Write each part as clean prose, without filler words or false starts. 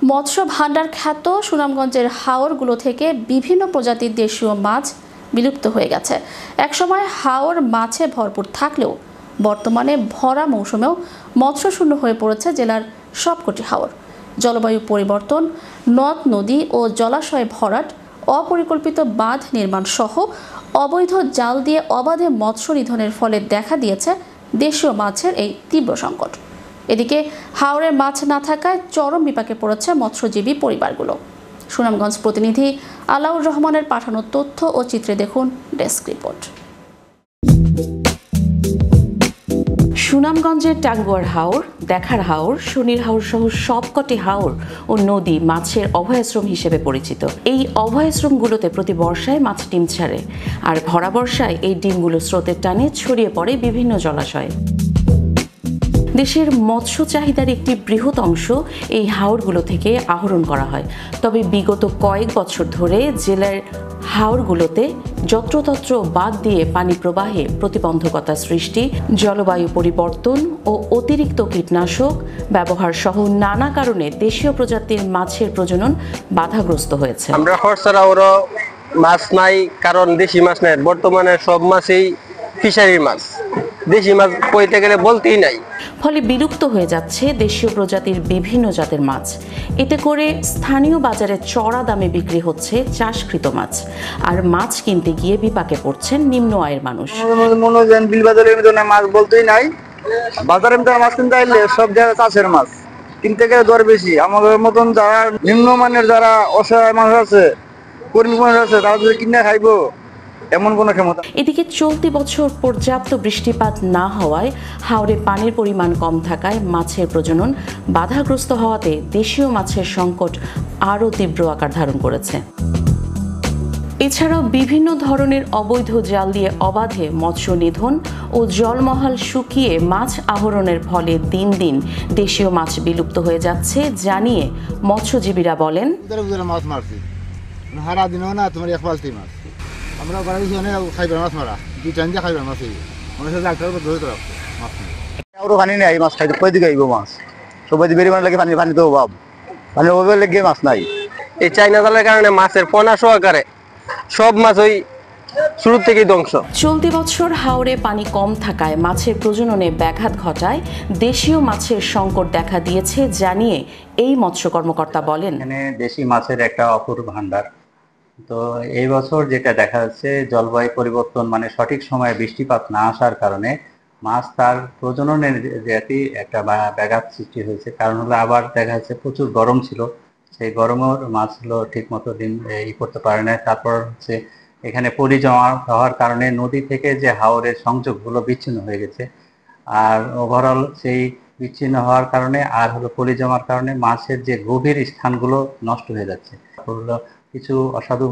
মৎস্য ভাণ্ডার খ্যাত সুনামগঞ্জের হাওরগুলো থেকে বিভিন্ন প্রজাতির দেশীয় মাছ বিলুপ্ত হয়ে গেছে। একসময় হাওর মাছে ভরপুর থাকলেও বর্তমানে ভরা মৌসুমেও মৎস্যশূন্য হয়ে পড়েছে জেলার সবকটি হাওর। জলবায়ু পরিবর্তন, নদ নদী ও জলাশয় ভরাট, অপরিকল্পিত বাঁধ নির্মাণ সহ অবৈধ জাল দিয়ে অবাধে মৎস্য নিধনের ফলে দেখা দিয়েছে দেশীয় মাছের এই তীব্র সংকট। এদিকে হাওরে মাছ না থাকায় চরম বিপাকে পড়েছে মৎস্যজীবী পরিবারগুলো। সুনামগঞ্জ প্রতিনিধি আলাউর রহমানের পাঠানো তথ্য ও চিত্রে দেখুন ডেস্ক রিপোর্ট। সুনামগঞ্জের টাঙ্গুয়ার হাওর, দেখার হাওর, শনির হাওর সহ সবকটি হাওর ও নদী মাছের অভয়াশ্রম হিসেবে পরিচিত। এই অভয়াশ্রমগুলোতে প্রতি বর্ষায় মাছ ডিম ছাড়ে, আর ভরা বর্ষায় এই ডিমগুলো স্রোতের টানে ছড়িয়ে পড়ে বিভিন্ন জলাশয়ে। দেশের মৎস্য চাহিদার একটি বৃহৎ অংশ এই হাওরগুলো থেকে আহরণ করা হয়। তবে বিগত কয়েক বছর ধরে জেলার হাওরগুলোতে যত্রতত্র বাঁধ দিয়ে পানি প্রবাহে প্রতিবন্ধকতা সৃষ্টি, জলবায়ু পরিবর্তন ও অতিরিক্ত কীটনাশক ব্যবহার সহ নানা কারণে দেশীয় প্রজাতির মাছের প্রজনন বাধাগ্রস্ত হয়েছে। আমরা খরচারা ওরা মাছ নাই, কারণ দেশি মাছ নাই। বর্তমানে সব মাছই ফিশারির মাছ, দেশি মাছ কইতে গেলে বলতেই নাই। ফলে বিলুপ্ত হয়ে যাচ্ছে দেশীয় প্রজাতির বিভিন্ন জাতের মাছ। এতে করে স্থানীয় বাজারে চড়া দামে বিক্রি হচ্ছে চাষকৃত মাছ, আর মাছ কিনতে গিয়ে বিপাকে পড়ছেন নিম্ন আয়ের মানুষ। বিল বাজারের মাছ বলতেই নাই, বাজারে মাছ কিনতে আইলে সব জায়গায় চাষের মাছ কিনতে গেলে দর বেশি। আমাদের মতন যারা নিম্নমানের যারা অসহায় মানুষ আছে, কর্মী মানুষ আছে, তারা যদি কিনে খাইবো এমন কোনো ক্ষমতা। এদিকে চলতি বছর পর্যাপ্ত বৃষ্টিপাত না হওয়ায় হাওরে পানির পরিমাণ কম থাকায় মাছের প্রজনন বাধাগ্রস্ত হওয়াতে দেশীয় মাছের সংকট আরও তীব্র আকার ধারণ করেছে। এছাড়াও বিভিন্ন ধরনের অবৈধ জাল দিয়ে অবাধে মৎস্য নিধন ও জলমহাল শুকিয়ে মাছ আহরণের ফলে দিন দিন দেশীয় মাছ বিলুপ্ত হয়ে যাচ্ছে জানিয়ে মৎস্যজীবীরা বলেন, মাছ মারছি সারা দিনও না, তোমার এক পালতি মাছ আমরা ঘরে খাইবার মাছ মারা দুই টাইম দিয়ে খাইবার মাছ মনে হচ্ছে ডাক্তার ধরে রাখতো মাছ আরো পানি নেই, মাছ খাইতে কই দিকে আইব মাছ সবাই বেরি মানে লাগে পানি পানি তো অভাব, পানির অভাবে লেগে মাছ নাই। এই চাইনা জালের কারণে মাছের পোনা সহকারে সব মাছ ওই শুরু থেকেই ধ্বংস। চলতি বছর হাওরে পানি কম থাকায় মাছের প্রজননে ব্যাঘাত ঘটায় দেশীয় মাছের সংকট দেখা দিয়েছে জানিয়ে এই মৎস্য কর্মকর্তা বলেন, এখানে দেশি মাছের একটা অপূর্ব ভান্ডার। তো এই বছর যেটা দেখা যাচ্ছে, জলবায়ু পরিবর্তন মানে সঠিক সময়ে বৃষ্টিপাত না আসার কারণে মাছ তার প্রজননের যেটি একটা ব্যাঘাত সৃষ্টি হয়েছে। কারণ হলো আবার দেখা যাচ্ছে প্রচুর গরম ছিল, সেই গরমের মাছগুলো ঠিক মতো ডিম করতে পারে না। তারপর হচ্ছে এখানে পলি জমা হওয়ার কারণে নদী থেকে যে হাওরের সংযোগগুলো বিচ্ছিন্ন হয়ে গেছে, আর ওভারঅল সেই বিচ্ছিন্ন হওয়ার কারণে আর হলো পলি জমার কারণে মাছের যে গভীর স্থানগুলো নষ্ট হয়ে যাচ্ছে। হলো কিছু অসাধু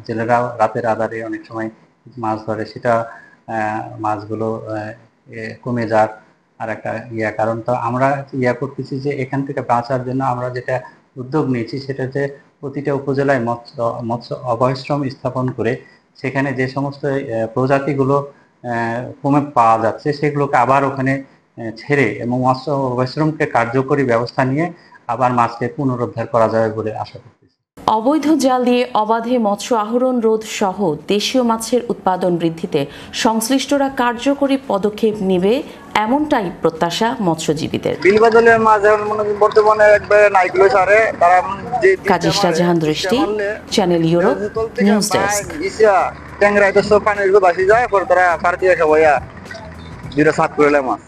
জেলেরা রাতের আধারে অনেক সময় মাছ ধরে, সেটা মাছগুলো কমে যাক আর একটা কারণ। তো আমরা করতেছি যে এখান থেকে বাঁচার জন্য আমরা যেটা উদ্যোগ নিয়েছি সেটা হচ্ছে প্রতিটা উপজেলায় মৎস্য অভয়াশ্রম স্থাপন করে সেখানে যে সমস্ত প্রজাতিগুলো কমে পাওয়া যাচ্ছে সেগুলোকে আবার ওখানে ছেড়ে এবং মৎস্য অভয়াশ্রমকে কার্যকরী ব্যবস্থা নিয়ে আবার মাছকে পুনরুদ্ধার করা যাবে বলে আশা করতেছি। অবৈধ জাল দিয়ে অবাধে মৎস্য আহরণ রোধ সহ দেশীয় মাছের উৎপাদন বৃদ্ধিতে সংশ্লিষ্টরা কার্যকরী পদক্ষেপ নেবে এমনটাই প্রত্যাশা মৎস্যজীবীদের। কাজী শাহজাহান দৃষ্টি, চ্যানেল ইউরোপ, নিউজ ডেস্ক। পানির বাসি যায়, তারা পার্টি খাওয়াইয়া দুইটা সাত করে মাছ।